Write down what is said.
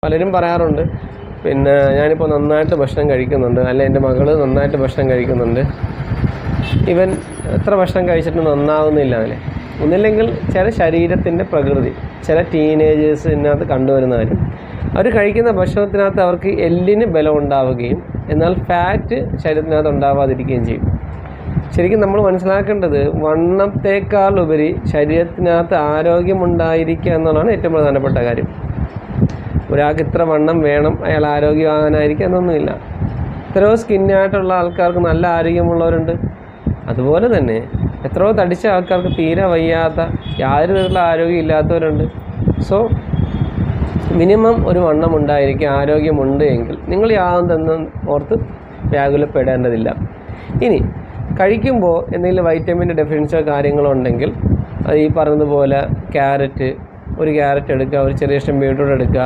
പലരും പറയാറുണ്ട്, പിന്നെ ഞാനിപ്പോൾ നന്നായിട്ട് ഭക്ഷണം കഴിക്കുന്നുണ്ട്, അല്ല എൻ്റെ മകൾ നന്നായിട്ട് ഭക്ഷണം കഴിക്കുന്നുണ്ട്, ഇവൻ എത്ര ഭക്ഷണം കഴിച്ചിട്ട് നന്നാവുന്നില്ല. അങ്ങനെ ഒന്നില്ലെങ്കിൽ ചില ശരീരത്തിൻ്റെ പ്രകൃതി, ചില ടീനേജേഴ്സിനകത്ത് കണ്ടുവരുന്ന കാര്യം, അവർ കഴിക്കുന്ന ഭക്ഷണത്തിനകത്ത് അവർക്ക് എല്ലിന് ബലം ഉണ്ടാവുകയും എന്നാൽ ഫാറ്റ് ശരീരത്തിനകത്ത് ഉണ്ടാവാതിരിക്കുകയും ചെയ്യും. ശരിക്കും നമ്മൾ മനസ്സിലാക്കേണ്ടത് വണ്ണത്തേക്കാൾ ഉപരി ശരീരത്തിനകത്ത് ആരോഗ്യമുണ്ടായിരിക്കുക എന്നുള്ളതാണ് ഏറ്റവും പ്രധാനപ്പെട്ട കാര്യം. ഒരാൾക്ക് ഇത്ര വണ്ണം വേണം, അയാൾ ആരോഗ്യവാനായിരിക്കുക എന്നൊന്നുമില്ല. എത്രയോ സ്കിന്നായിട്ടുള്ള ആൾക്കാർക്ക് നല്ല ആരോഗ്യമുള്ളവരുണ്ട്. അതുപോലെ തന്നെ എത്രയോ തടിച്ച ആൾക്കാർക്ക് തീരെ വയ്യാത്ത, യാതൊരു തരത്തിലുള്ള ആരോഗ്യം ഇല്ലാത്തവരുണ്ട്. സോ മിനിമം ഒരു വണ്ണം ഉണ്ടായിരിക്കുക, ആരോഗ്യമുണ്ട് എങ്കിൽ നിങ്ങൾ യാതൊന്നും ഓർത്ത് വ്യാകുലപ്പെടേണ്ടതില്ല. ഇനി കഴിക്കുമ്പോൾ എന്തെങ്കിലും വൈറ്റമിൻ്റെ ഡെഫിഷ്യൻസിയോ കാര്യങ്ങളോ ഉണ്ടെങ്കിൽ അത് ഈ പറഞ്ഞതുപോലെ ഒരു ക്യാരറ്റ് എടുക്കുക, ഒരു ചെറിയ ഇഷ്ടം ബീട്രൂട്ട് എടുക്കുക,